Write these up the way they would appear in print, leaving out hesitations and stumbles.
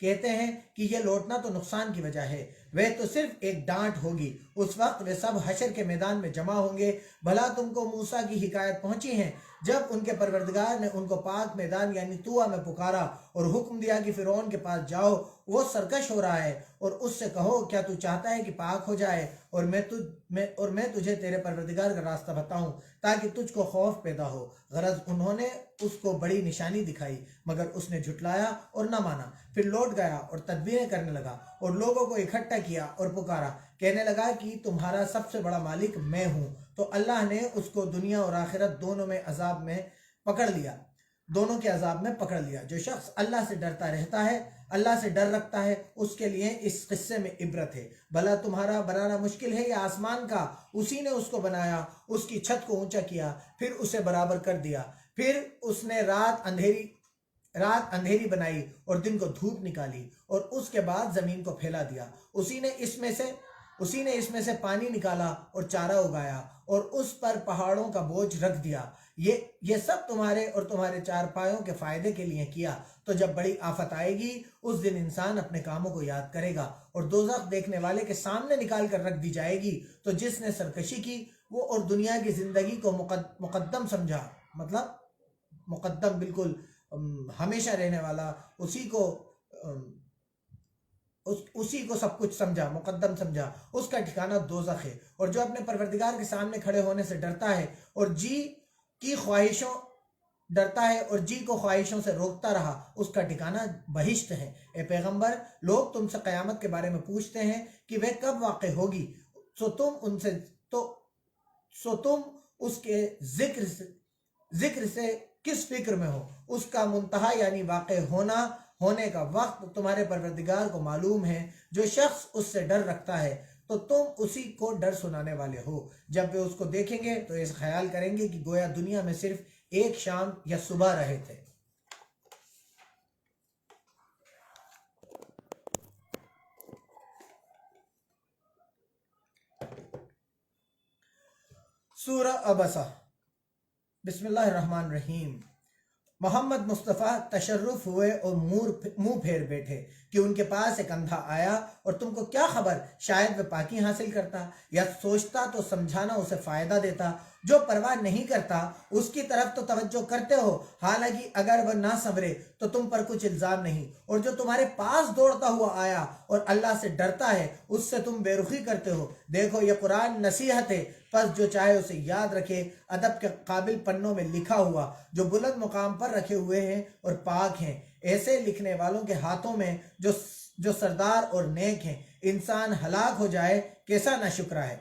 کہتے ہیں کہ یہ لوٹنا تو نقصان کی وجہ ہے، وہ تو صرف ایک ڈانٹ ہوگی، اس وقت وہ سب حشر کے میدان میں جمع ہوں گے۔ بھلا تم کو موسیٰ کی حکایت پہنچی ہے جب ان کے پروردگار نے ان کو پاک میدان یعنی طوٰ میں پکارا اور حکم دیا کہ فرعون کے پاس جاؤ، وہ سرکش ہو رہا ہے، اور اس سے کہو کیا تو چاہتا ہے کہ پاک ہو جائے اور میں تجھے تیرے پروردگار کا راستہ بتاؤں تاکہ تجھ کو خوف پیدا ہو۔ غرض انہوں نے اس کو بڑی نشانی دکھائی مگر اس نے جھٹلایا اور نہ مانا، پھر لوٹ گیا اور تدبیریں کرنے لگا اور لوگوں کو اکٹھا کیا اور پکارا، کہنے لگا کہ تمہارا سب سے بڑا مالک میں ہوں۔ تو اللہ نے اس کو دنیا اور آخرت دونوں کے عذاب میں پکڑ لیا۔ جو شخص اللہ سے ڈرتا رہتا ہے، اللہ سے ڈر رکھتا ہے، اس کے لیے اس قصے میں عبرت ہے۔ بھلا تمہارا بنانا مشکل ہے یا آسمان کا؟ اسی نے اس کو بنایا، اس کی چھت کو اونچا کیا، پھر اسے برابر کر دیا، پھر اس نے رات اندھیری بنائی اور دن کو دھوپ نکالی، اور اس کے بعد زمین کو پھیلا دیا۔ اسی نے اس میں سے پانی نکالا اور چارہ اگایا اور اس پر پہاڑوں کا بوجھ رکھ دیا۔ یہ سب تمہارے اور تمہارے چارپائیوں کے فائدے کے لیے کیا۔ تو جب بڑی آفت آئے گی اس دن انسان اپنے کاموں کو یاد کرے گا اور دوزخ دیکھنے والے کے سامنے نکال کر رکھ دی جائے گی۔ تو جس نے سرکشی کی وہ اور دنیا کی زندگی کو مقدم سمجھا، مطلب مقدم بالکل ہمیشہ رہنے والا، اسی کو سب کچھ سمجھا، مقدم سمجھا، اس کا ٹھکانہ دوزخ ہے۔ اور جو اپنے پروردگار کے سامنے کھڑے ہونے سے ڈرتا ہے اور جی کو خواہشوں سے روکتا رہا، اس کا ٹھکانہ بہشت ہے۔ اے پیغمبر، لوگ تم سے قیامت کے بارے میں پوچھتے ہیں کہ وہ کب واقع ہوگی، سو تم اس کے ذکر سے کس فکر میں ہو؟ اس کا منتہا یعنی واقع ہونے کا وقت تمہارے پروردگار کو معلوم ہے۔ جو شخص اس سے ڈر رکھتا ہے تو تم اسی کو ڈر سنانے والے ہو۔ جب وہ اس کو دیکھیں گے تو اس خیال کریں گے کہ گویا دنیا میں صرف ایک شام یا صبح رہے تھے۔ سورہ عبسہ۔ بسم اللہ الرحمن الرحیم۔ محمد مصطفیٰ تشرف ہوئے اور منہ پھیر بیٹھے کہ ان کے پاس ایک اندھا آیا، اور تم کو کیا خبر شاید وہ پاکی حاصل کرتا یا سوچتا تو سمجھانا اسے فائدہ دیتا۔ جو پرواہ نہیں کرتا اس کی طرف تو توجہ کرتے ہو، حالانکہ اگر وہ نہ صبرے تو تم پر کچھ الزام نہیں۔ اور جو تمہارے پاس دوڑتا ہوا آیا اور اللہ سے ڈرتا ہے اس سے تم بے رخی کرتے ہو۔ دیکھو یہ قرآن نصیحت ہے، پس جو چاہے اسے یاد رکھے۔ ادب کے قابل پنوں میں لکھا ہوا جو بلند مقام پر رکھے ہوئے ہیں اور پاک ہیں، ایسے لکھنے والوں کے ہاتھوں میں جو سردار اور نیک ہیں۔ انسان ہلاک ہو جائے کیسا ناشکرا ہے۔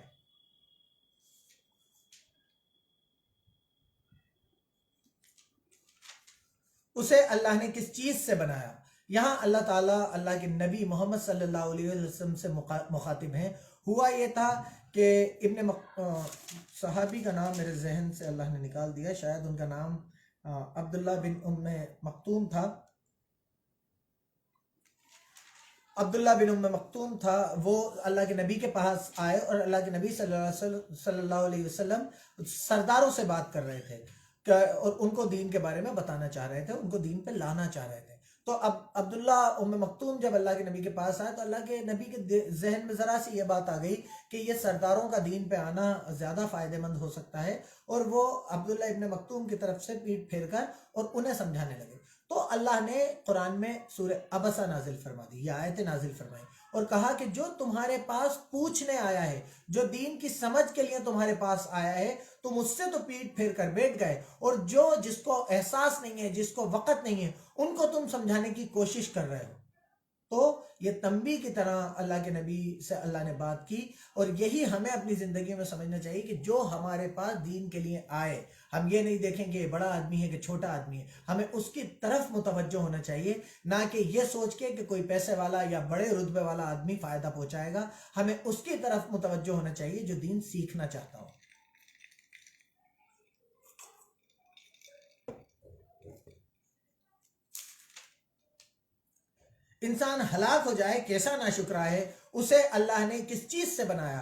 اسے اللہ نے کس چیز سے بنایا؟ یہاں اللہ تعالیٰ اللہ کے نبی محمد صلی اللہ علیہ وسلم سے مخاطب ہیں۔ ہوا یہ تھا کہ صحابی کا نام میرے ذہن سے اللہ نے نکال دیا، شاید ان کا نام عبداللہ بن ام مکتوم تھا۔ وہ اللہ کے نبی کے پاس آئے اور اللہ کے نبی صلی اللہ علیہ وسلم سرداروں سے بات کر رہے تھے اور ان کو دین کے بارے میں بتانا چاہ رہے تھے، ان کو دین پہ لانا چاہ رہے تھے۔ تو اب عبداللہ ام مکتوم جب اللہ کے نبی کے پاس آئے تو اللہ کے نبی کے ذہن میں ذرا سی یہ بات آ گئی کہ یہ سرداروں کا دین پہ آنا زیادہ فائدہ مند ہو سکتا ہے، اور وہ عبداللہ ابن مکتوم کی طرف سے پیٹ پھیر کر اور انہیں سمجھانے لگے۔ تو اللہ نے قرآن میں سورہ عبسہ نازل فرما دی، یہ آیت نازل فرمائی اور کہا کہ جو تمہارے پاس پوچھنے آیا ہے، جو دین کی سمجھ کے لیے تمہارے پاس آیا ہے، تم اس سے تو پیٹ پھیر کر بیٹھ گئے، اور جس کو احساس نہیں ہے، جس کو وقت نہیں ہے، ان کو تم سمجھانے کی کوشش کر رہے ہو۔ تو یہ تنبیہ کی طرح اللہ کے نبی سے اللہ نے بات کی، اور یہی ہمیں اپنی زندگی میں سمجھنا چاہیے کہ جو ہمارے پاس دین کے لیے آئے، ہم یہ نہیں دیکھیں کہ بڑا آدمی ہے کہ چھوٹا آدمی ہے، ہمیں اس کی طرف متوجہ ہونا چاہیے، نہ کہ یہ سوچ کے کہ کوئی پیسے والا یا بڑے رتبے والا آدمی فائدہ پہنچائے گا۔ ہمیں اس کی طرف متوجہ ہونا چاہیے جو دین سیکھنا چاہتا ہو۔ انسان ہلاک ہو جائے کیسا ناشکرا ہے، اسے اللہ نے کس چیز سے بنایا؟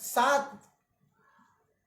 7,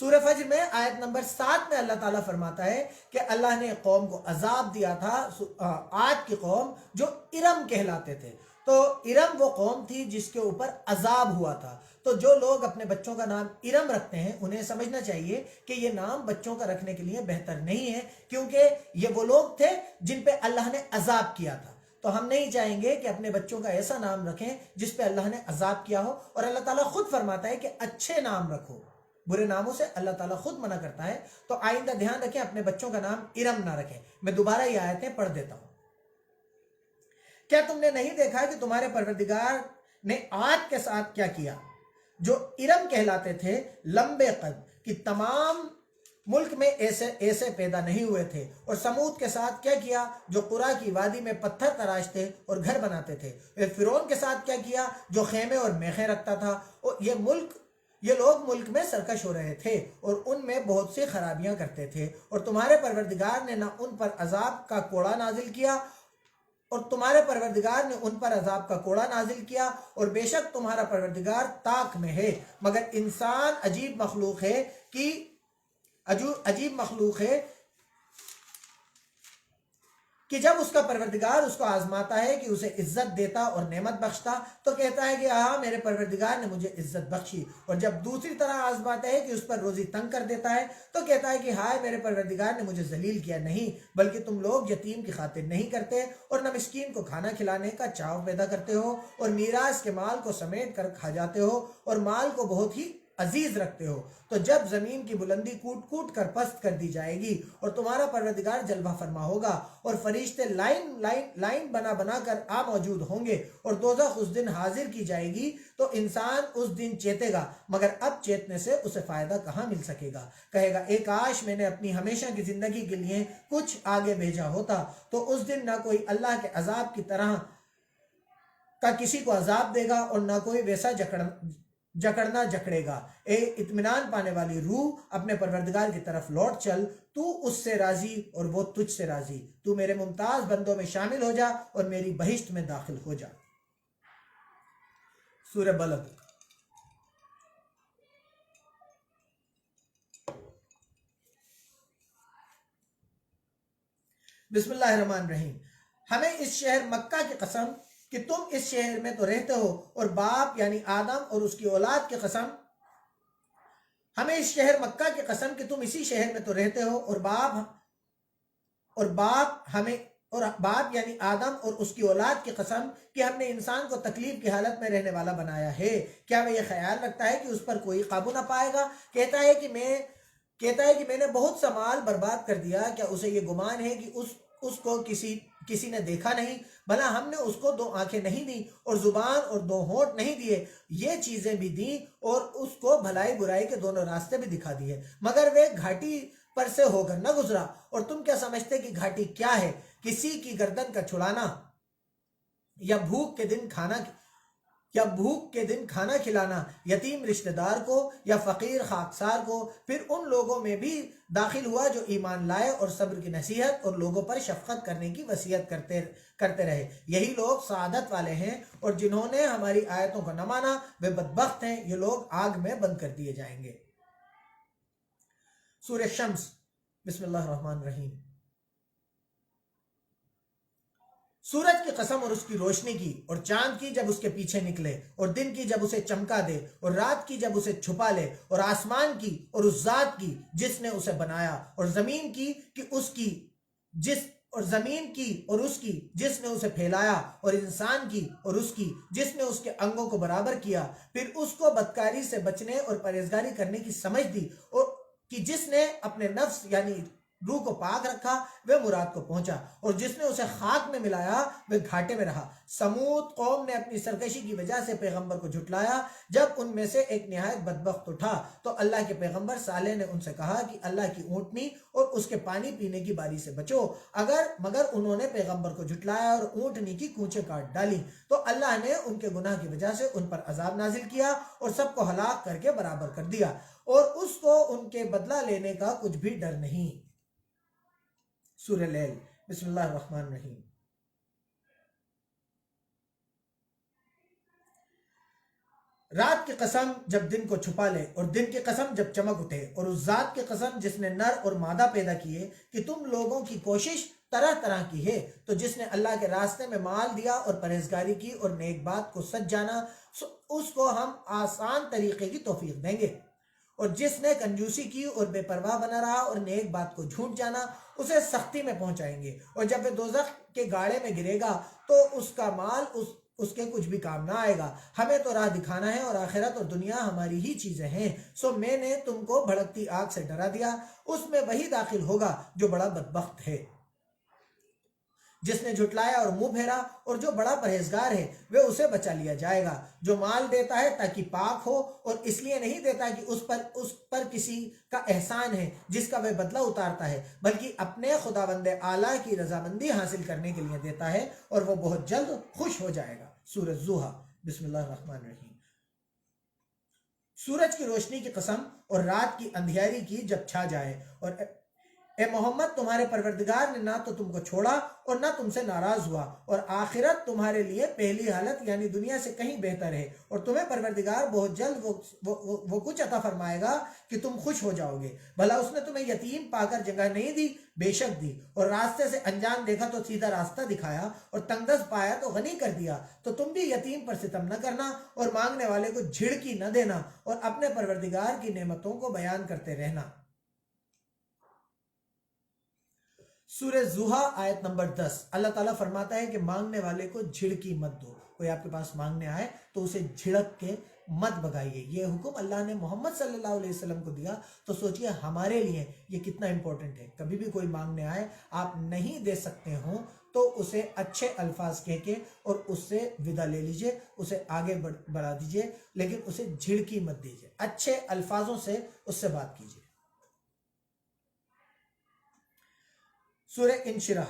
سورہ فجر میں آیت نمبر 7 میں اللہ تعالیٰ فرماتا ہے کہ اللہ نے قوم کو عذاب دیا تھا، عاد کی قوم جو ارم کہلاتے تھے۔ تو ارم وہ قوم تھی جس کے اوپر عذاب ہوا تھا۔ تو جو لوگ اپنے بچوں کا نام ارم رکھتے ہیں انہیں سمجھنا چاہیے کہ یہ نام بچوں کا رکھنے کے لیے بہتر نہیں ہے، کیونکہ یہ وہ لوگ تھے جن پہ اللہ نے عذاب کیا تھا۔ تو ہم نہیں چاہیں گے کہ اپنے بچوں کا ایسا نام رکھیں جس پہ اللہ نے عذاب کیا ہو، اور اللہ تعالیٰ خود فرماتا ہے کہ اچھے نام رکھو، برے ناموں سے اللہ تعالیٰ خود منع کرتا ہے۔ تو آئندہ دھیان رکھیں اپنے بچوں کا نام ارم نہ رکھیں۔ میں دوبارہ یہ آیتیں پڑھ دیتا ہوں۔ کیا تم نے نہیں دیکھا کہ تمہارے پروردگار نے عاد کے ساتھ کیا کیا جو ارم کہلاتے تھے، لمبے قد کی، تمام ملک میں ایسے پیدا نہیں ہوئے تھے، اور سمود کے ساتھ کیا کیا جو قرا کی وادی میں پتھر تراشتے اور گھر بناتے تھے، فرعون کے ساتھ کیا کیا جو خیمے اور میخیں رکھتا تھا، اور یہ لوگ ملک میں سرکش ہو رہے تھے اور ان میں بہت سی خرابیاں کرتے تھے، اور تمہارے پروردگار نے نہ ان پر عذاب کا کوڑا نازل کیا، اور بے شک تمہارا پروردگار طاق میں ہے، مگر انسان عجیب مخلوق ہے کہ جب اس کا پروردگار اس کو آزماتا ہے کہ اسے عزت دیتا اور نعمت بخشتا تو کہتا ہے کہ ہاں میرے پروردگار نے مجھے عزت بخشی، اور جب دوسری طرح آزماتا ہے کہ اس پر روزی تنگ کر دیتا ہے تو کہتا ہے کہ ہائے میرے پروردگار نے مجھے ذلیل کیا۔ نہیں، بلکہ تم لوگ یتیم کی خاطر نہیں کرتے اور نہ مسکین کو کھانا کھلانے کا چاو پیدا کرتے ہو، اور میراث کے مال کو سمیٹ کر کھا جاتے ہو اور مال کو بہت ہی عزیز رکھتے ہو۔ تو جب زمین کی بلندی کوٹ کوٹ کر پست کر دی جائے گی اور تمہارا پروردگار جلوہ فرما ہوگا اور فرشتے لائن بنا بنا کر موجود ہوں گے اور دوزخ اس دن حاضر کی جائے گی، تو انسان اس دن چیتے گا، مگر اب چیتنے سے اسے فائدہ کہاں مل سکے گا۔ کہے گا اے کاش میں نے اپنی ہمیشہ کی زندگی کے لیے کچھ آگے بھیجا ہوتا، تو اس دن نہ کوئی اللہ کے عذاب کی طرح کا کسی کو عذاب دے گا اور نہ کوئی ویسا جکڑنا جکڑے گا۔ اے اطمینان پانے والی روح، اپنے پروردگار کی طرف لوٹ چل، تو اس سے راضی اور وہ تجھ سے راضی، تو میرے ممتاز بندوں میں شامل ہو جا اور میری بہشت میں داخل ہو جا۔ سورہ بلد۔ بسم اللہ الرحمن الرحیم۔ ہمیں اس شہر مکہ کی قسم کہ تم اس شہر میں تو رہتے ہو، اور باپ یعنی آدم اور اس کی اولاد کی قسم، ہمیں اس شہر مکہ کی قسم کہ تم اسی شہر میں تو رہتے ہو، اور باپ یعنی آدم اور اس کی اولاد کی قسم کہ ہم نے انسان کو تکلیف کی حالت میں رہنے والا بنایا ہے، کیا وہ یہ خیال رکھتا ہے کہ اس پر کوئی قابو نہ پائے گا؟ کہتا ہے کہ میں نے بہت سا مال برباد کر دیا، کیا اسے یہ گمان ہے کہ اس کو کسی نے دیکھا نہیں؟ بھلا ہم نے اس کو 2 آنکھیں نہیں دی اور زبان اور 2 ہونٹ نہیں دیے؟ یہ چیزیں بھی دیں اور اس کو بھلائی برائی کے دونوں راستے بھی دکھا دیے، مگر وہ گھاٹی پر سے ہو کر نہ گزرا۔ اور تم کیا سمجھتے کہ گھاٹی کیا ہے؟ کسی کی گردن کا چھڑانا، یا بھوک کے دن کھانا کھلانا یتیم رشتہ دار کو یا فقیر خاکسار کو۔ پھر ان لوگوں میں بھی داخل ہوا جو ایمان لائے اور صبر کی نصیحت اور لوگوں پر شفقت کرنے کی وصیت کرتے رہے، یہی لوگ سعادت والے ہیں، اور جنہوں نے ہماری آیتوں کو نہ مانا وہ بدبخت ہیں، یہ لوگ آگ میں بند کر دیے جائیں گے۔ سورہ شمس۔ بسم اللہ الرحمن الرحیم۔ سورج کی قسم اور اس کی روشنی کی، اور چاند کی جب اس کے پیچھے نکلے، اور دن کی جب اسے چمکا دے، اور رات کی جب اسے چھپا لے، اور آسمان کی اور اس ذات کی جس نے اسے بنایا، اور زمین کی اور اس کی جس نے اسے پھیلایا، اور انسان کی اور اس کی جس نے اس کے انگوں کو برابر کیا، پھر اس کو بدکاری سے بچنے اور پرہیزگاری کرنے کی سمجھ دی، اور کہ جس نے اپنے نفس یعنی روح کو پاک رکھا وہ مراد کو پہنچا، اور جس نے اسے خاک میں ملایا وہ گھاٹے میں رہا۔ سمود قوم نے اپنی سرکشی کی وجہ سے پیغمبر کو جھٹلایا۔ جب ان میں سے ایک نہایت بدبخت اٹھا تو اللہ کے پیغمبر صالح نے ان سے کہا کہ اللہ کی اونٹنی اور اس کے پانی پینے کی باری سے بچو، مگر انہوں نے پیغمبر کو جھٹلایا اور اونٹنی کی کونچیں کاٹ ڈالی، تو اللہ نے ان کے گناہ کی وجہ سے ان پر عذاب نازل کیا اور سب کو ہلاک کر کے برابر کر دیا، اور اس کو ان کے بدلہ لینے کا کچھ بھی ڈر نہیں۔ سورہ لیل۔ بسم اللہ الرحمن الرحیم۔ رات کی قسم جب دن کو چھپا لے اور دن کی قسم جب چمک اٹھے اور اس ذات کی قسم جس نے نر اور مادہ پیدا کیے کہ تم لوگوں کی کوشش طرح طرح کی ہے، تو جس نے اللہ کے راستے میں مال دیا اور پرہیزگاری کی اور نیک بات کو سچ جانا، اس کو ہم آسان طریقے کی توفیق دیں گے، اور جس نے کنجوسی کی اور بے پرواہ بنا رہا اور نیک بات کو جھوٹ جانا، اسے سختی میں پہنچائیں گے، اور جب وہ دوزخ کے گاڑے میں گرے گا تو اس کا مال اس کے کچھ بھی کام نہ آئے گا۔ ہمیں تو راہ دکھانا ہے اور آخرت اور دنیا ہماری ہی چیزیں ہیں، سو میں نے تم کو بھڑکتی آگ سے ڈرا دیا، اس میں وہی داخل ہوگا جو بڑا بدبخت ہے۔ جس نے جھٹلایا اور منہ پھیرا اور جو بڑا پرہیزگار ہے وہ اسے بچا لیا جائے گا۔ جو مال دیتا ہے تاکہ پاک ہو اور اس لیے نہیں دیتا کہ اس پر کسی کا احسان ہے جس کا وہ بدلہ اتارتا ہے، بلکہ اپنے خداوند اعلیٰ کی رضامندی حاصل کرنے کے لیے دیتا ہے، اور وہ بہت جلد خوش ہو جائے گا۔ سورۃ زوحہ۔ بسم اللہ الرحمن الرحیم۔ سورج کی روشنی کی قسم اور رات کی اندھیاری کی جب چھا جائے، اور اے محمد تمہارے پروردگار نے نہ تو تم کو چھوڑا اور نہ تم سے ناراض ہوا، اور آخرت تمہارے لیے پہلی حالت یعنی دنیا سے کہیں بہتر ہے، اور تمہیں پروردگار بہت جلد وہ کچھ عطا فرمائے گا کہ تم خوش ہو جاؤ گے۔ بھلا اس نے تمہیں یتیم پا کر جگہ نہیں دی؟ بے شک دی، اور راستے سے انجان دیکھا تو سیدھا راستہ دکھایا، اور تنگ دست پایا تو غنی کر دیا۔ تو تم بھی یتیم پر ستم نہ کرنا اور مانگنے والے کو جھڑکی نہ دینا، اور اپنے پروردگار کی نعمتوں کو بیان کرتے رہنا۔ سورہ زوحہ آیت نمبر 10۔ اللہ تعالیٰ فرماتا ہے کہ مانگنے والے کو جھڑکی مت دو۔ کوئی آپ کے پاس مانگنے آئے تو اسے جھڑک کے مت بگائیے۔ یہ حکم اللہ نے محمد صلی اللہ علیہ وسلم کو دیا، تو سوچئے ہمارے لیے یہ کتنا امپورٹنٹ ہے۔ کبھی بھی کوئی مانگنے آئے، آپ نہیں دے سکتے ہوں تو اسے اچھے الفاظ کہہ کے اور اس سے ودا لے لیجئے، اسے آگے بڑھا دیجئے، لیکن اسے جھڑکی مت دیجئے، اچھے الفاظوں سے اس سے بات کیجئے۔ سورہ انشراح۔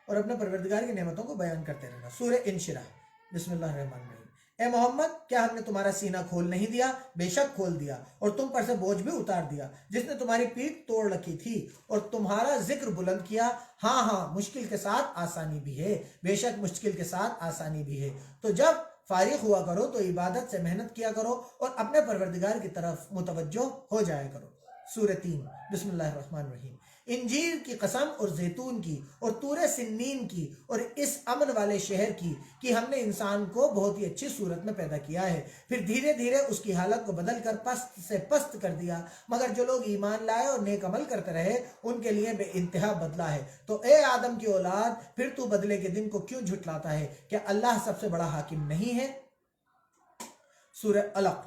اور اپنے پروردگار کی نعمتوں کو بیان کرتے رہنا۔ سورہ انشراح۔ بسم اللہ الرحمن الرحیم۔ اے محمد کیا ہم نے تمہارا سینہ کھول نہیں دیا؟ بے شک کھول دیا، اور تم پر سے بوجھ بھی اتار دیا، جس نے تمہاری پیٹھ توڑ رکھی تھی اور تمہارا ذکر بلند کیا۔ ہاں ہاں، مشکل کے ساتھ آسانی بھی ہے، بے شک مشکل کے ساتھ آسانی بھی ہے۔ تو جب فارغ ہوا کرو تو عبادت سے محنت کیا کرو اور اپنے پروردگار کی طرف متوجہ ہو جایا کرو۔ سورہ 3۔ بسم اللہ الرحمن الرحیم۔ انجیر کی قسم اور زیتون کی اور طور سنین کی اور اس امن والے شہر کی کہ ہم نے انسان کو بہت ہی اچھی صورت میں پیدا کیا ہے، پھر دھیرے دھیرے اس کی حالت کو بدل کر پست سے پست کر دیا، مگر جو لوگ ایمان لائے اور نیک عمل کرتے رہے ان کے لیے بے انتہا بدلہ ہے۔ تو اے آدم کی اولاد، پھر تو بدلے کے دن کو کیوں جھٹلاتا ہے؟ کیا اللہ سب سے بڑا حاکم نہیں ہے؟ سورہ علق۔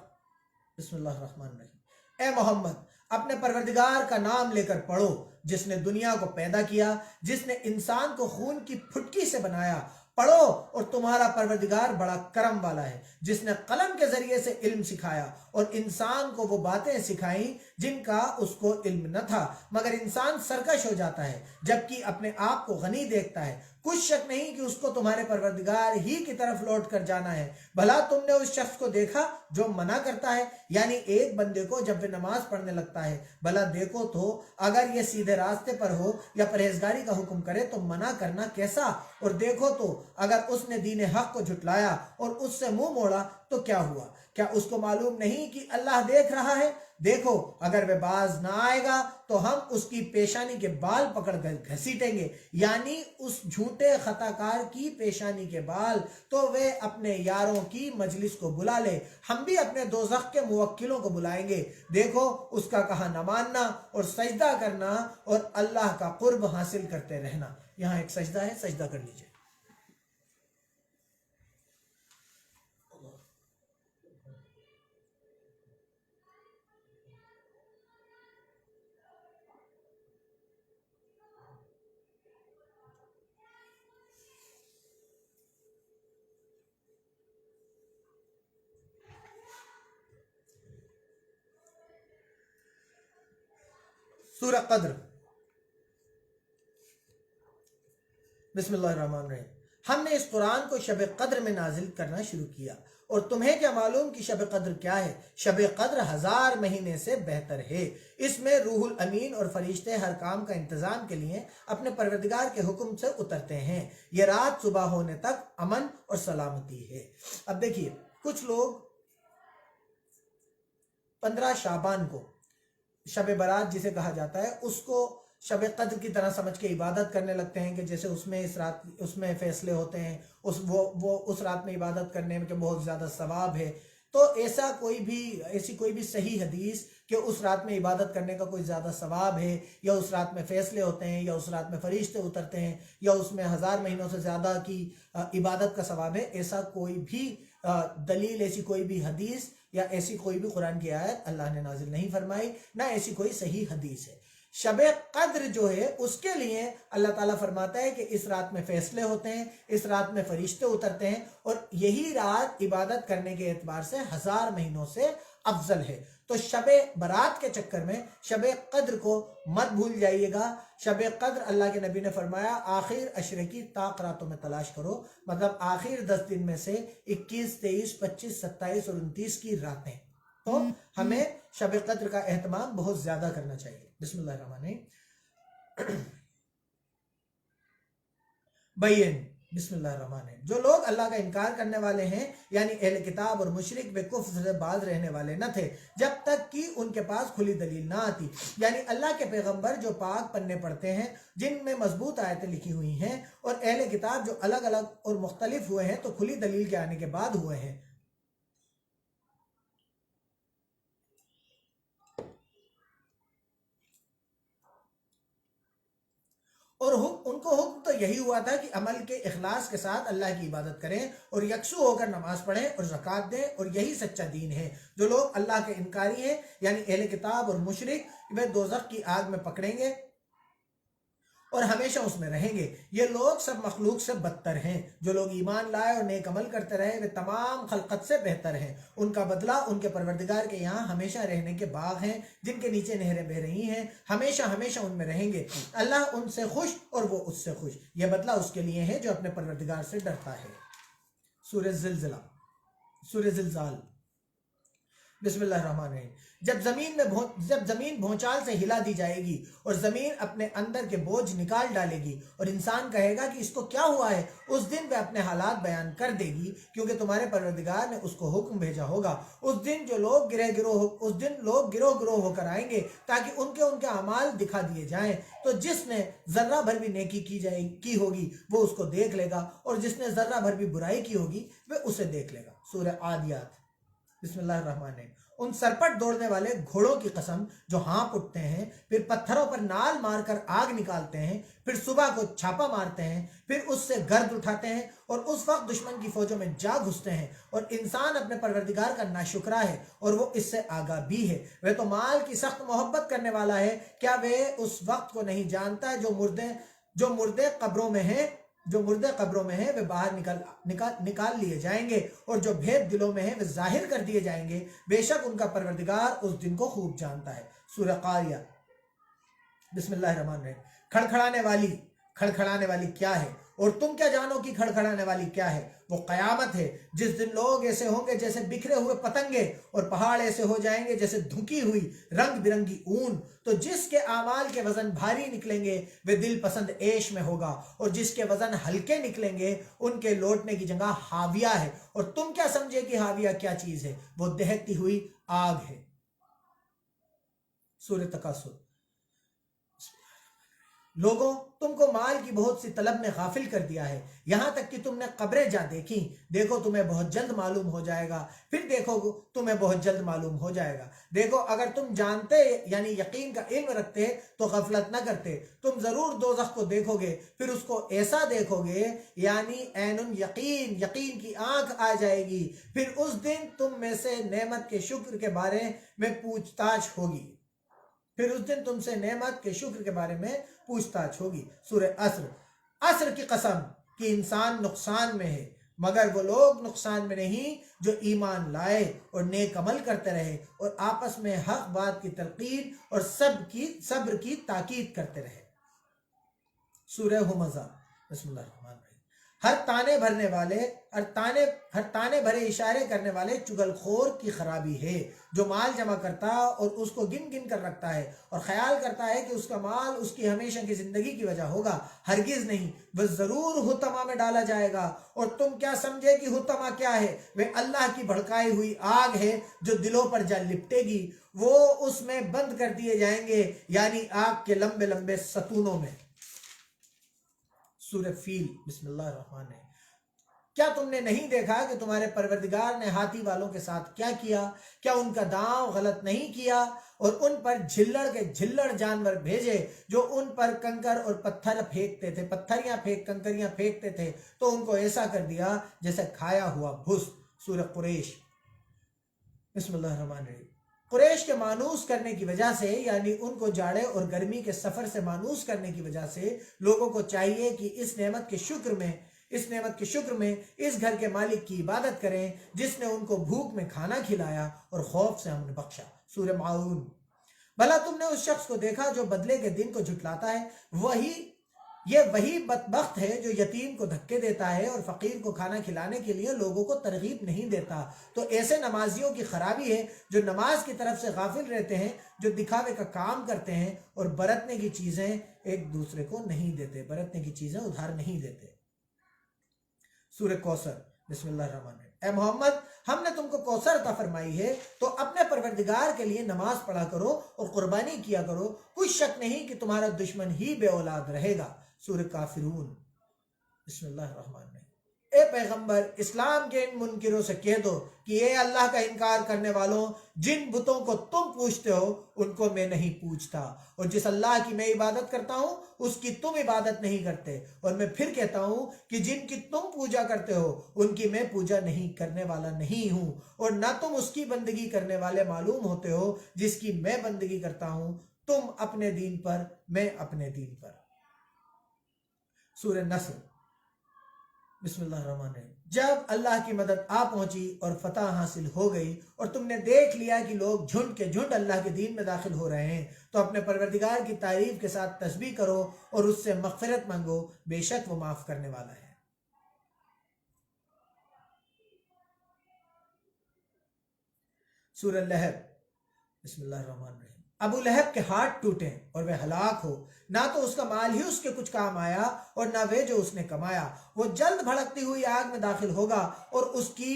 بسم اللہ الرحمن الرحیم۔ اے محمد اپنے پروردگار کا نام لے کر پڑھو، جس نے دنیا کو پیدا کیا، جس نے انسان کو خون کی پھٹکی سے بنایا۔ پڑھو، اور تمہارا پروردگار بڑا کرم والا ہے، جس نے قلم کے ذریعے سے علم سکھایا اور انسان کو وہ باتیں سکھائیں جن کا اس کو علم نہ تھا، مگر انسان سرکش ہو جاتا ہے جبکہ اپنے آپ کو غنی دیکھتا ہے۔ کچھ شک نہیں کہ اس کو تمہارے پروردگار ہی کی طرف لوٹ کر جانا ہے۔ بھلا تم نے اس شخص کو دیکھا جو منع کرتا ہے، یعنی ایک بندے کو جب وہ نماز پڑھنے لگتا ہے؟ بھلا دیکھو تو اگر یہ سیدھے راستے پر ہو یا پرہیزگاری کا حکم کرے تو منع کرنا کیسا؟ اور دیکھو تو اگر اس نے دین حق کو جھٹلایا اور اس سے منہ موڑا تو کیا ہوا؟ کیا اس کو معلوم نہیں کہ اللہ دیکھ رہا ہے؟ دیکھو اگر وہ باز نہ آئے گا تو ہم اس کی پیشانی کے بال پکڑ کر گھسیٹیں گے، یعنی اس جھوٹے خطا کار کی پیشانی کے بال، تو وہ اپنے یاروں کی مجلس کو بلا لے، ہم بھی اپنے دوزخ کے موکلوں کو بلائیں گے۔ دیکھو اس کا کہا نہ ماننا اور سجدہ کرنا اور اللہ کا قرب حاصل کرتے رہنا۔ یہاں ایک سجدہ ہے، سجدہ کر لیجئے۔ سورہ قدر۔ بسم اللہ الرحمن الرحیم۔ ہم نے اس قرآن کو شب قدر میں نازل کرنا شروع کیا، اور تمہیں کیا معلوم کہ شب قدر کیا ہے؟ شب قدر 1000 مہینے سے بہتر ہے۔ اس میں روح الامین اور فرشتے ہر کام کا انتظام کے لیے اپنے پروردگار کے حکم سے اترتے ہیں۔ یہ رات صبح ہونے تک امن اور سلامتی ہے۔ اب دیکھیے، کچھ لوگ 15 شعبان کو شب برات جسے کہا جاتا ہے اس کو شب قدر کی طرح سمجھ کے عبادت کرنے لگتے ہیں کہ جیسے اس میں فیصلے ہوتے ہیں، اس رات میں عبادت کرنے میں کہ بہت زیادہ ثواب ہے۔ تو ایسی کوئی بھی صحیح حدیث کہ اس رات میں عبادت کرنے کا کوئی زیادہ ثواب ہے، یا اس رات میں فیصلے ہوتے ہیں، یا اس رات میں فرشتے اترتے ہیں، یا اس میں 1000 مہینوں سے زیادہ کی عبادت کا ثواب ہے، ایسا کوئی بھی دلیل، ایسی کوئی بھی حدیث یا ایسی کوئی بھی قرآن کی آیت اللہ نے نازل نہیں فرمائی، نہ ایسی کوئی صحیح حدیث ہے۔ شب قدر جو ہے اس کے لیے اللہ تعالیٰ فرماتا ہے کہ اس رات میں فیصلے ہوتے ہیں، اس رات میں فرشتے اترتے ہیں، اور یہی رات عبادت کرنے کے اعتبار سے 1000 مہینوں سے افضل ہے۔ تو شب برات کے چکر میں شب قدر کو مت بھول جائیے گا۔ شب قدر اللہ کے نبی نے فرمایا آخر عشرے کی طاق راتوں میں تلاش کرو، مطلب آخر 10 دن میں سے 21، 23، 25، 27 اور 29 کی راتیں۔ تو ہمیں شب قدر کا اہتمام بہت زیادہ کرنا چاہیے۔ بسم اللہ الرحمن الرحیم۔ بین، بسم اللہ الرحمن الرحیم، جو لوگ اللہ کا انکار کرنے والے ہیں یعنی اہل کتاب اور مشرک بے کفر سے باز رہنے والے نہ تھے جب تک کہ ان کے پاس کھلی دلیل نہ آتی، یعنی اللہ کے پیغمبر جو پاک پنے پڑھتے ہیں جن میں مضبوط آیتیں لکھی ہوئی ہیں، اور اہل کتاب جو الگ الگ اور مختلف ہوئے ہیں تو کھلی دلیل کے آنے کے بعد ہوئے ہیں۔ اور ان کو حکم تو یہی ہوا تھا کہ عمل کے اخلاص کے ساتھ اللہ کی عبادت کریں اور یکسو ہو کر نماز پڑھیں اور زکوٰۃ دیں، اور یہی سچا دین ہے۔ جو لوگ اللہ کے انکاری ہیں یعنی اہل کتاب اور مشرک، وہ دوزخ کی آگ میں پکڑیں گے اور ہمیشہ اس میں رہیں گے۔ یہ لوگ سب مخلوق سے بدتر ہیں۔ جو لوگ ایمان لائے اور نیک عمل کرتے رہے وہ تمام خلقت سے بہتر ہیں۔ ان کا بدلہ ان کے پروردگار کے یہاں ہمیشہ رہنے کے باغ ہیں جن کے نیچے نہریں بہہ رہی ہیں، ہمیشہ ہمیشہ ان میں رہیں گے۔ اللہ ان سے خوش اور وہ اس سے خوش، یہ بدلہ اس کے لیے ہے جو اپنے پروردگار سے ڈرتا ہے۔ سورہ زلزلہ، سورہ زلزال، بسم اللہ الرحمن الرحیم۔ جب زمین بھونچال سے ہلا دی جائے گی اور زمین اپنے اندر کے بوجھ نکال ڈالے گی اور انسان کہے گا کہ اس کو کیا ہوا ہے، اس دن وہ اپنے حالات بیان کر دے گی کیونکہ تمہارے پروردگار نے اس کو حکم بھیجا ہوگا۔ اس دن لوگ گروہ گروہ ہو کر آئیں گے تاکہ ان کے اعمال دکھا دیے جائیں، تو جس نے ذرہ بھر بھی نیکی کی ہوگی وہ اس کو دیکھ لے گا، اور جس نے ذرہ بھر بھی برائی کی ہوگی وہ اسے دیکھ لے گا۔ سورہ عادیات، بسم اللہ الرحمن الرحیم۔ ان سرپٹ دوڑنے والے گھوڑوں کی قسم جو ہانپ اٹھتے ہیں، پھر پتھروں پر نال مار کر آگ نکالتے ہیں، پھر صبح کو چھاپا مارتے ہیں، پھر اس سے گرد اٹھاتے ہیں، اور اس وقت دشمن کی فوجوں میں جا گھستے ہیں، اور انسان اپنے پروردگار کا ناشکرا ہے اور وہ اس سے آگاہ بھی ہے۔ وہ تو مال کی سخت محبت کرنے والا ہے، کیا وہ اس وقت کو نہیں جانتا جو مردے قبروں میں ہیں وہ باہر نکال لیے جائیں گے، اور جو بھید دلوں میں ہیں وہ ظاہر کر دیے جائیں گے۔ بے شک ان کا پروردگار اس دن کو خوب جانتا ہے۔ سورہ قاریہ، بسم اللہ الرحمن الرحیم۔ کھڑکھڑانے والی کیا ہے، اور تم کیا جانو کہ کھڑکھڑانے والی کیا ہے؟ وہ قیامت ہے، جس دن لوگ ایسے ہوں گے جیسے بکھرے ہوئے پتنگے، اور پہاڑ ایسے ہو جائیں گے جیسے دھکی ہوئی رنگ برنگی اون۔ تو جس کے اعمال کے وزن بھاری نکلیں گے وہ دل پسند عیش میں ہوگا، اور جس کے وزن ہلکے نکلیں گے ان کے لوٹنے کی جگہ ہاویہ ہے۔ اور تم کیا سمجھے کہ ہاویہ کیا چیز ہے؟ وہ دہتی ہوئی آگ ہے۔ سورہ تکاثر۔ لوگوں، تم کو مال کی بہت سی طلب میں غافل کر دیا ہے، یہاں تک کہ تم نے قبریں جا دیکھیں۔ دیکھو تمہیں بہت جلد معلوم ہو جائے گا، پھر دیکھو تمہیں بہت جلد معلوم ہو جائے گا۔ دیکھو اگر تم جانتے یعنی یقین کا علم رکھتے تو غفلت نہ کرتے۔ تم ضرور دوزخ کو دیکھو گے، پھر اس کو ایسا دیکھو گے یعنی عین یقین کی آنکھ آ جائے گی، پھر اس دن تم میں سے نعمت کے شکر کے بارے میں پوچھ تاچھ ہوگی۔ سورہ عصر کی قسم کہ انسان نقصان میں ہے، مگر وہ لوگ نقصان میں نہیں جو ایمان لائے اور نیک عمل کرتے رہے اور آپس میں حق بات کی تلقین اور صبر کی تاکید کرتے رہے۔ سورہ ہمزہ، بسم اللہ الرحمن الرحیم۔ ہر تانے بھرنے والے ہر تانے بھرے اشارے کرنے والے چگل خور کی خرابی ہے، جو مال جمع کرتا اور اس کو گن گن کر رکھتا ہے اور خیال کرتا ہے کہ اس کا مال اس کی ہمیشہ کی زندگی کی وجہ ہوگا، ہرگز نہیں، وہ ضرور حطمہ میں ڈالا جائے گا۔ اور تم کیا سمجھے کہ حطمہ کیا ہے؟ وہ اللہ کی بھڑکائی ہوئی آگ ہے جو دلوں پر جا لپٹے گی، وہ اس میں بند کر دیے جائیں گے، یعنی آگ کے لمبے لمبے ستونوں میں۔ سورہ فیل، بسم اللہ الرحمن الرحیم۔ کیا تم نے نہیں دیکھا کہ تمہارے پروردگار نے ہاتھی والوں کے ساتھ کیا کیا؟ کیا ان کا داؤں غلط نہیں کیا؟ اور ان پر جھلڑ کے جھلڑ جانور بھیجے جو ان پر کنکر اور پتھر پھینکتے تھے، کنکریاں پھینکتے تھے، تو ان کو ایسا کر دیا جیسے کھایا ہوا بھس۔ سورہ قریش، بسم اللہ الرحمن الرحیم۔ قریش کے مانوس کرنے کی وجہ سے، یعنی ان کو جاڑے اور گرمی کے سفر سے مانوس کرنے کی وجہ سے، لوگوں کو چاہیے کہ اس نعمت کے شکر میں اس گھر کے مالک کی عبادت کریں جس نے ان کو بھوک میں کھانا کھلایا اور خوف سے امن بخشا۔ سورہ معون۔ بھلا تم نے اس شخص کو دیکھا جو بدلے کے دن کو جھٹلاتا ہے؟ وہی بدبخت ہے جو یتیم کو دھکے دیتا ہے اور فقیر کو کھانا کھلانے کے لیے لوگوں کو ترغیب نہیں دیتا۔ تو ایسے نمازیوں کی خرابی ہے جو نماز کی طرف سے غافل رہتے ہیں، جو دکھاوے کا کام کرتے ہیں اور برتنے کی چیزیں ایک دوسرے کو نہیں دیتے، برتنے کی چیزیں ادھار نہیں دیتے۔ سورہ کوثر، بسم اللہ الرحمن الرحیم۔ اے محمد، ہم نے تم کو کوثر عطا فرمائی ہے تو اپنے پروردگار کے لیے نماز پڑھا کرو اور قربانی کیا کرو، کوئی شک نہیں کہ تمہارا دشمن ہی بے اولاد رہے گا۔ سورہ کافرون، بسم اللہ الرحمن الرحیم۔ اے پیغمبر، اسلام کے ان منکروں سے کہہ دو کہ اے اللہ کا انکار کرنے والوں، جن بتوں کو تم پوجتے ہو ان کو میں نہیں پوجتا، اور جس اللہ کی میں عبادت کرتا ہوں اس کی تم عبادت نہیں کرتے، اور میں پھر کہتا ہوں کہ جن کی تم پوجا کرتے ہو ان کی میں پوجا نہیں کرنے والا نہیں ہوں، اور نہ تم اس کی بندگی کرنے والے معلوم ہوتے ہو جس کی میں بندگی کرتا ہوں، تم اپنے دین پر، میں اپنے دین پر۔ سورہ نصر، بسم اللہ الرحمن الرحیم۔ جب اللہ کی مدد آ پہنچی اور فتح حاصل ہو گئی اور تم نے دیکھ لیا کہ لوگ جھنڈ کے جھنڈ اللہ کے دین میں داخل ہو رہے ہیں، تو اپنے پروردگار کی تعریف کے ساتھ تسبیح کرو اور اس سے مغفرت مانگو، بے شک وہ معاف کرنے والا ہے۔ سورہ لہب، بسم اللہ الرحمن الرحیم۔ ابو لہب کے ہاتھ ٹوٹے اور وہ ہلاک ہو، نہ تو اس کا مال ہی اس کے کچھ کام آیا اور نہ وہ جو اس نے کمایا، وہ جلد بھڑکتی ہوئی آگ میں داخل ہوگا، اور اس کی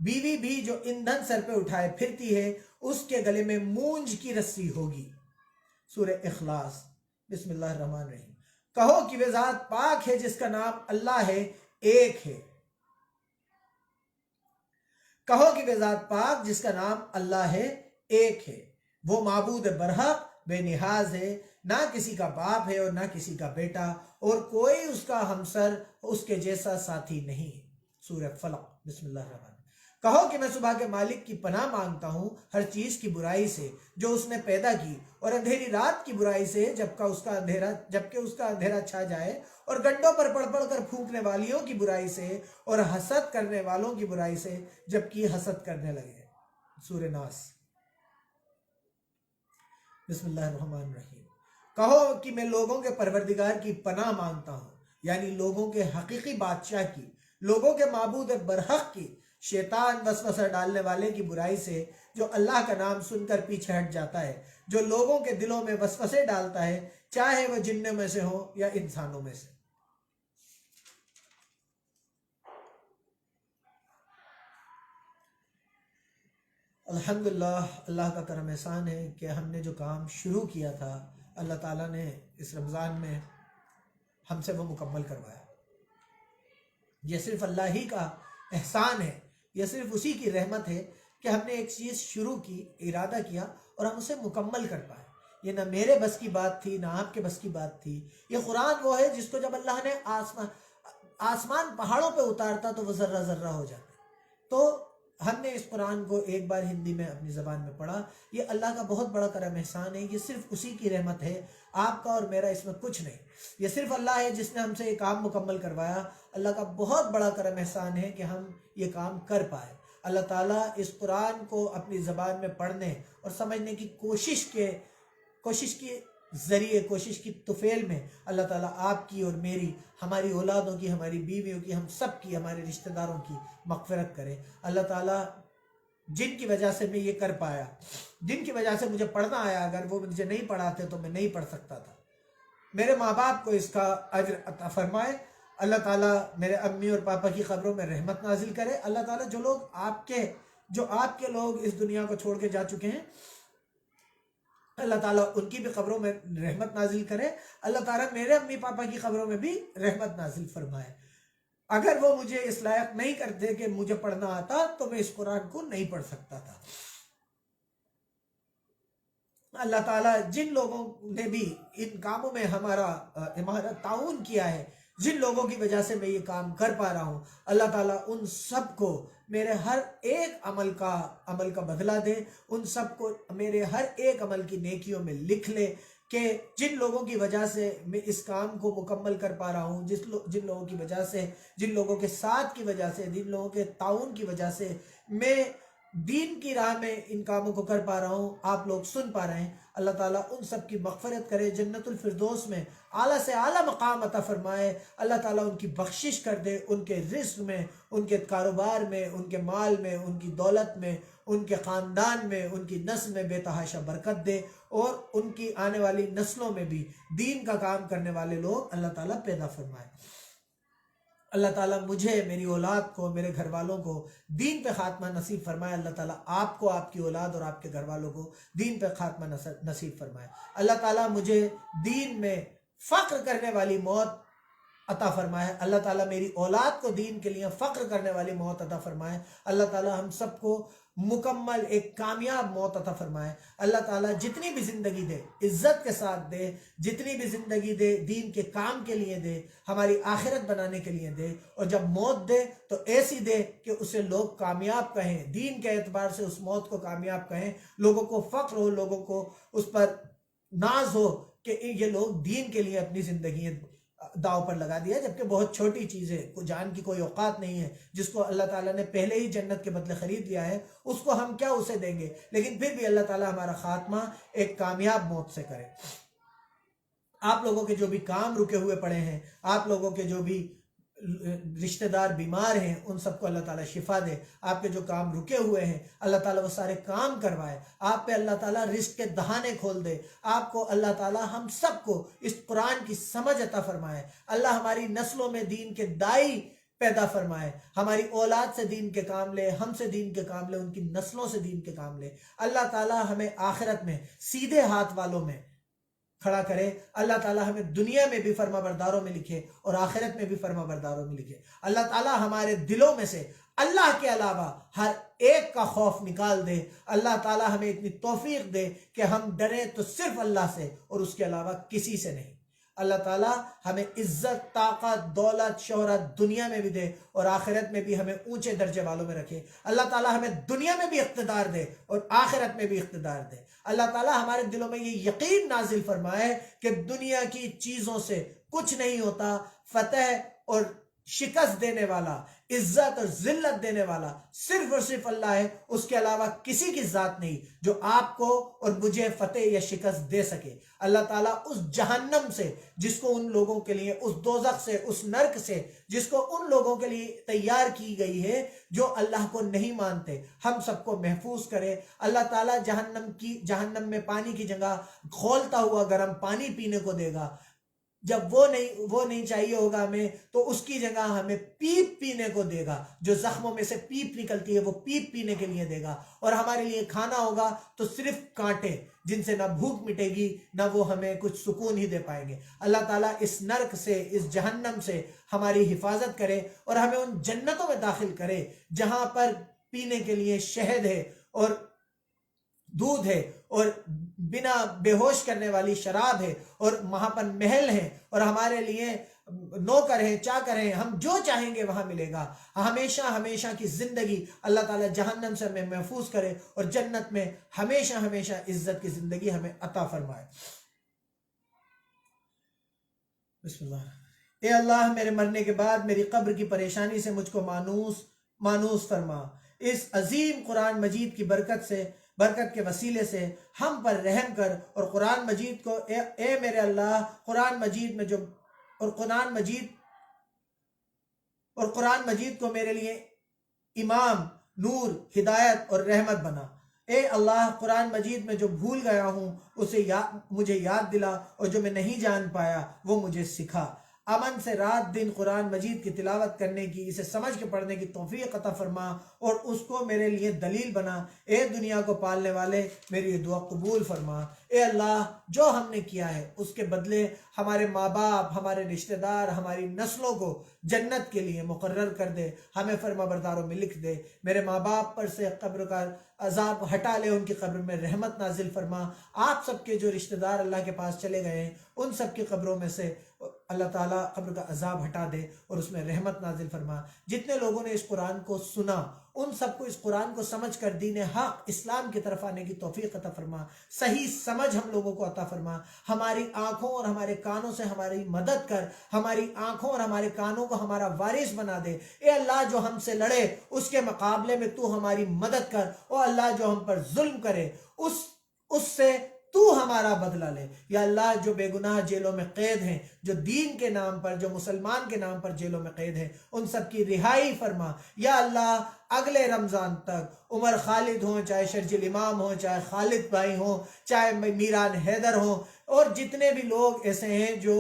بیوی بھی جو ایندھن سر پہ اٹھائے پھرتی ہے، اس کے گلے میں مونج کی رسی ہوگی۔ سورہ اخلاص، بسم اللہ الرحمن الرحیم۔ کہو کہ وہ ذات پاک ہے جس کا نام اللہ ہے، ایک ہے۔ کہو کہ وہ ذات پاک جس کا نام اللہ ہے، ایک ہے، وہ معبود برحق بے نیاز ہے، نہ کسی کا باپ ہے اور نہ کسی کا بیٹا، اور کوئی اس کا ہمسر اس کے جیسا ساتھی نہیں۔ سورہ فلق، بسم اللہ الرحمن الرحیم۔ کہو کہ میں صبح کے مالک کی پناہ مانگتا ہوں ہر چیز کی برائی سے جو اس نے پیدا کی، اور اندھیری رات کی برائی سے جبکہ اس کا اندھیرا چھا جائے، اور گنڈوں پر پڑھ پڑھ کر پھونکنے والیوں کی برائی سے، اور حسد کرنے والوں کی برائی سے جبکہ حسد کرنے لگے۔ سورہ ناس، بسم اللہ الرحمن الرحیم۔ کہو کہ میں لوگوں کے پروردگار کی پناہ مانگتا ہوں، یعنی لوگوں کے حقیقی بادشاہ کی، لوگوں کے معبود برحق کی، شیطان وسوسہ ڈالنے والے کی برائی سے، جو اللہ کا نام سن کر پیچھے ہٹ جاتا ہے، جو لوگوں کے دلوں میں وسوسے ڈالتا ہے، چاہے وہ جنوں میں سے ہو یا انسانوں میں سے۔ الحمدللہ، اللہ کا کرم احسان ہے کہ ہم نے جو کام شروع کیا تھا اللہ تعالیٰ نے اس رمضان میں ہم سے وہ مکمل کروایا۔ یہ صرف اللہ ہی کا احسان ہے، یہ صرف اسی کی رحمت ہے کہ ہم نے ایک چیز شروع کی، ارادہ کیا اور ہم اسے مکمل کر پائے۔ یہ نہ میرے بس کی بات تھی نہ آپ کے بس کی بات تھی۔ یہ قرآن وہ ہے جس کو جب اللہ نے آسمان پہاڑوں پہ اتارتا تو وہ ذرہ ذرہ ہو جاتا۔ تو ہم نے اس قرآن کو ایک بار ہندی میں اپنی زبان میں پڑھا۔ یہ اللہ کا بہت بڑا کرم احسان ہے، یہ صرف اسی کی رحمت ہے، آپ کا اور میرا اس میں کچھ نہیں۔ یہ صرف اللہ ہے جس نے ہم سے یہ کام مکمل کروایا۔ اللہ کا بہت بڑا کرم احسان ہے کہ ہم یہ کام کر پائے۔ اللہ تعالیٰ اس قرآن کو اپنی زبان میں پڑھنے اور سمجھنے کی کوشش کی ذریعے کوشش کی طفیل میں اللہ تعالیٰ آپ کی اور میری، ہماری اولادوں کی، ہماری بیویوں کی، ہم سب کی، ہمارے رشتہ داروں کی مغفرت کرے۔ اللہ تعالیٰ جن کی وجہ سے میں یہ کر پایا، جن کی وجہ سے مجھے پڑھنا آیا، اگر وہ مجھے نہیں پڑھاتے تو میں نہیں پڑھ سکتا تھا، میرے ماں باپ کو اس کا اجر عطا فرمائے۔ اللہ تعالیٰ میرے امی اور پاپا کی قبروں میں رحمت نازل کرے۔ اللہ تعالیٰ جو آپ کے لوگ اس دنیا کو چھوڑ کے جا چکے ہیں، اللہ تعالیٰ ان کی بھی قبروں میں رحمت نازل کرے۔ اللہ تعالیٰ میرے امی پاپا کی قبروں میں بھی رحمت نازل فرمائے۔ اگر وہ مجھے اس لائق نہیں کرتے کہ مجھے پڑھنا آتا تو میں اس قرآن کو نہیں پڑھ سکتا تھا۔ اللہ تعالیٰ جن لوگوں نے بھی ان کاموں میں ہمارا تعاون کیا ہے، جن لوگوں کی وجہ سے میں یہ کام کر پا رہا ہوں، اللہ تعالیٰ ان سب کو میرے ہر ایک عمل کا بدلہ دے، ان سب کو میرے ہر ایک عمل کی نیکیوں میں لکھ لے، کہ جن لوگوں کی وجہ سے میں اس کام کو مکمل کر پا رہا ہوں، جن لوگوں کی وجہ سے، جن لوگوں کے ساتھ کی وجہ سے، جن لوگوں کے تعاون کی وجہ سے میں دین کی راہ میں ان کاموں کو کر پا رہا ہوں، آپ لوگ سن پا رہے ہیں، اللہ تعالیٰ ان سب کی مغفرت کرے، جنت الفردوس میں اعلیٰ سے اعلیٰ مقام عطا فرمائے۔ اللہ تعالیٰ ان کی بخشش کر دے، ان کے رزق میں، ان کے کاروبار میں، ان کے مال میں، ان کی دولت میں، ان کے خاندان میں، ان کی نسل میں بے تحاشا برکت دے، اور ان کی آنے والی نسلوں میں بھی دین کا کام کرنے والے لوگ اللہ تعالیٰ پیدا فرمائے۔ اللہ تعالیٰ مجھے، میری اولاد کو، میرے گھر والوں کو دین پہ خاتمہ نصیب فرمائے۔ اللہ تعالیٰ آپ کو، آپ کی اولاد اور آپ کے گھر والوں کو دین پہ خاتمہ نصیب فرمائے۔ اللہ تعالیٰ مجھے دین میں فخر کرنے والی موت عطا فرمائے۔ اللہ تعالیٰ میری اولاد کو دین کے لیے فخر کرنے والی موت عطا فرمائے۔ اللہ تعالیٰ ہم سب کو مکمل ایک کامیاب موت عطا فرمائے۔ اللہ تعالیٰ جتنی بھی زندگی دے عزت کے ساتھ دے، جتنی بھی زندگی دے دین کے کام کے لیے دے، ہماری آخرت بنانے کے لیے دے، اور جب موت دے تو ایسی دے کہ اسے لوگ کامیاب کہیں، دین کے اعتبار سے اس موت کو کامیاب کہیں، لوگوں کو فخر ہو، لوگوں کو اس پر ناز ہو کہ یہ لوگ دین کے لیے اپنی زندگی داؤ پر لگا دیا، جبکہ بہت چھوٹی چیز ہے، جان کی کوئی اوقات نہیں ہے، جس کو اللہ تعالیٰ نے پہلے ہی جنت کے بدلے خرید لیا ہے، اس کو ہم کیا اسے دیں گے؟ لیکن پھر بھی اللہ تعالیٰ ہمارا خاتمہ ایک کامیاب موت سے کرے۔ آپ لوگوں کے جو بھی کام رکے ہوئے پڑے ہیں، آپ لوگوں کے جو بھی رشتہ دار بیمار ہیں، ان سب کو اللہ تعالیٰ شفا دے۔ آپ کے جو کام رکے ہوئے ہیں اللہ تعالیٰ وہ سارے کام کروائے۔ آپ پہ اللہ تعالیٰ رزق کے دہانے کھول دے۔ آپ کو اللہ تعالیٰ، ہم سب کو اس قرآن کی سمجھ عطا فرمائے۔ اللہ ہماری نسلوں میں دین کے دائی پیدا فرمائے، ہماری اولاد سے دین کے کام لے، ہم سے دین کے کام لے، ان کی نسلوں سے دین کے کام لے۔ اللہ تعالیٰ ہمیں آخرت میں سیدھے ہاتھ والوں میں کھڑا کرے۔ اللہ تعالیٰ ہمیں دنیا میں بھی فرما برداروں میں لکھے اور آخرت میں بھی فرما برداروں میں لکھے۔ اللہ تعالیٰ ہمارے دلوں میں سے اللہ کے علاوہ ہر ایک کا خوف نکال دے۔ اللہ تعالیٰ ہمیں اتنی توفیق دے کہ ہم ڈریں تو صرف اللہ سے اور اس کے علاوہ کسی سے نہیں۔ اللہ تعالیٰ ہمیں عزت، طاقت، دولت، شہرت دنیا میں بھی دے اور آخرت میں بھی ہمیں اونچے درجے والوں میں رکھے۔ اللہ تعالیٰ ہمیں دنیا میں بھی اقتدار دے اور آخرت میں بھی اقتدار دے۔ اللہ تعالیٰ ہمارے دلوں میں یہ یقین نازل فرمائے کہ دنیا کی چیزوں سے کچھ نہیں ہوتا، فتح اور شکست دینے والا، عزت اور ذلت دینے والا صرف اور صرف اللہ ہے، اس کے علاوہ کسی کی ذات نہیں جو آپ کو اور مجھے فتح یا شکست دے سکے۔ اللہ تعالیٰ اس جہنم سے جس کو ان لوگوں کے لیے، اس دوزخ سے، اس نرک سے جس کو ان لوگوں کے لیے تیار کی گئی ہے جو اللہ کو نہیں مانتے، ہم سب کو محفوظ کرے۔ اللہ تعالیٰ جہنم میں پانی کی جگہ کھولتا ہوا گرم پانی پینے کو دے گا۔ جب وہ نہیں چاہیے ہوگا ہمیں تو اس کی جگہ ہمیں پیپ پینے کو دے گا، جو زخموں میں سے پیپ نکلتی ہے وہ پیپ پینے کے لیے دے گا۔ اور ہمارے لیے کھانا ہوگا تو صرف کانٹے، جن سے نہ بھوک مٹے گی نہ وہ ہمیں کچھ سکون ہی دے پائیں گے۔ اللہ تعالیٰ اس نرک سے، اس جہنم سے ہماری حفاظت کرے اور ہمیں ان جنتوں میں داخل کرے جہاں پر پینے کے لیے شہد ہے اور دودھ ہے اور بنا بے ہوش کرنے والی شراب ہے، اور وہاں پر محل ہیں اور ہمارے لیے نوکر ہیں، چاکر ہیں، ہم جو چاہیں گے وہاں ملے گا۔ ہمیشہ ہمیشہ کی زندگی اللہ تعالیٰ جہنم سے ہمیں محفوظ کرے اور جنت میں ہمیشہ ہمیشہ عزت کی زندگی ہمیں عطا فرمائے۔ بسم اللہ۔ اے اللہ، میرے مرنے کے بعد میری قبر کی پریشانی سے مجھ کو مانوس فرما۔ اس عظیم قرآن مجید کی برکت سے برکت کے وسیلے سے ہم پر رحم کر اور قرآن مجید کو اے میرے اللہ قرآن مجید میں جو اور قرآن مجید کو میرے لیے امام، نور، ہدایت اور رحمت بنا۔ اے اللہ قرآن مجید میں جو بھول گیا ہوں اسے مجھے یاد دلا، اور جو میں نہیں جان پایا وہ مجھے سکھا۔ امن سے رات دن قرآن مجید کی تلاوت کرنے کی، اسے سمجھ کے پڑھنے کی توفیق عطا فرما اور اس کو میرے لیے دلیل بنا۔ اے دنیا کو پالنے والے میری یہ دعا قبول فرما۔ اے اللہ جو ہم نے کیا ہے اس کے بدلے ہمارے ماں باپ، ہمارے رشتہ دار، ہماری نسلوں کو جنت کے لیے مقرر کر دے، ہمیں فرما برداروں میں لکھ دے۔ میرے ماں باپ پر سے قبر کا عذاب ہٹا لے، ان کی قبر میں رحمت نازل فرما۔ آپ سب کے جو رشتہ دار اللہ کے پاس چلے گئے ہیں ان سب کی قبروں میں سے اللہ تعالیٰ قبر کا عذاب ہٹا دے اور اس میں رحمت نازل فرما۔ جتنے لوگوں نے اس قرآن کو سنا ان سب کو اس قرآن کو سمجھ کر دین حق اسلام کی طرف آنے کی توفیق عطا فرما، صحیح سمجھ ہم لوگوں کو عطا فرما۔ ہماری آنکھوں اور ہمارے کانوں سے ہماری مدد کر، ہماری آنکھوں اور ہمارے کانوں کو ہمارا وارث بنا دے۔ اے اللہ جو ہم سے لڑے اس کے مقابلے میں تو ہماری مدد کر، او اللہ جو ہم پر ظلم کرے اس سے تو ہمارا بدلہ لے۔ یا اللہ جو بے گناہ جیلوں میں قید ہیں، جو دین کے نام پر، جو مسلمان کے نام پر جیلوں میں قید ہیں، ان سب کی رہائی فرما۔ یا اللہ اگلے رمضان تک عمر خالد ہوں، چاہے شرجیل امام ہوں، چاہے خالد بھائی ہوں، چاہے میران حیدر ہوں، اور جتنے بھی لوگ ایسے ہیں جو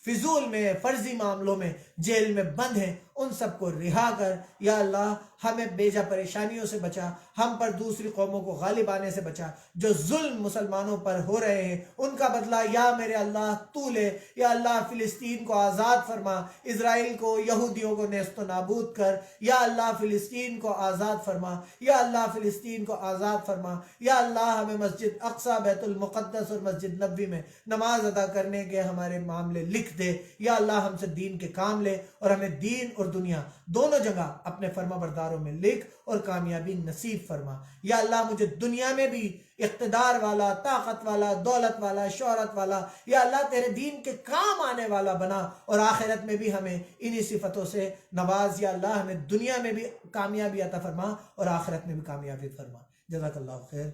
فضول میں، فرضی معاملوں میں جیل میں بند ہیں، ان سب کو رہا کر۔ یا اللہ ہمیں بیجا پریشانیوں سے بچا، ہم پر دوسری قوموں کو غالب آنے سے بچا، جو ظلم مسلمانوں پر ہو رہے ہیں ان کا بدلہ یا میرے اللہ تو لے۔ یا اللہ فلسطین کو آزاد فرما، اسرائیل کو، یہودیوں کو نیست و نابود کر۔ یا اللہ فلسطین کو آزاد فرما، یا اللہ فلسطین کو آزاد فرما۔ یا اللہ ہمیں مسجد اقصی، بیت المقدس اور مسجد نبوی میں نماز ادا کرنے کے ہمارے معاملے لکھ دے۔ یا اللہ ہم سے دین کے کام لے اور ہمیں دین اور دنیا دونوں جگہ اپنے فرما برداروں میں لکھ اور کامیابی نصیب فرما۔ یا اللہ مجھے دنیا میں بھی اقتدار والا، طاقت والا، دولت والا، شہرت والا، یا اللہ تیرے دین کے کام آنے والا بنا، اور آخرت میں بھی ہمیں انہی صفتوں سے نواز۔ یا اللہ ہمیں دنیا میں بھی کامیابی عطا فرما اور آخرت میں بھی کامیابی فرما۔ جزاک اللہ خیر۔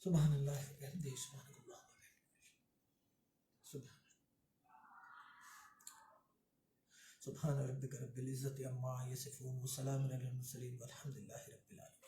سبحان اللہ وبحمدہ، سبحان اللہ سبحان ربک رب العزت عما یصفون وسلام علی المرسلین والحمد للہ رب العالمین۔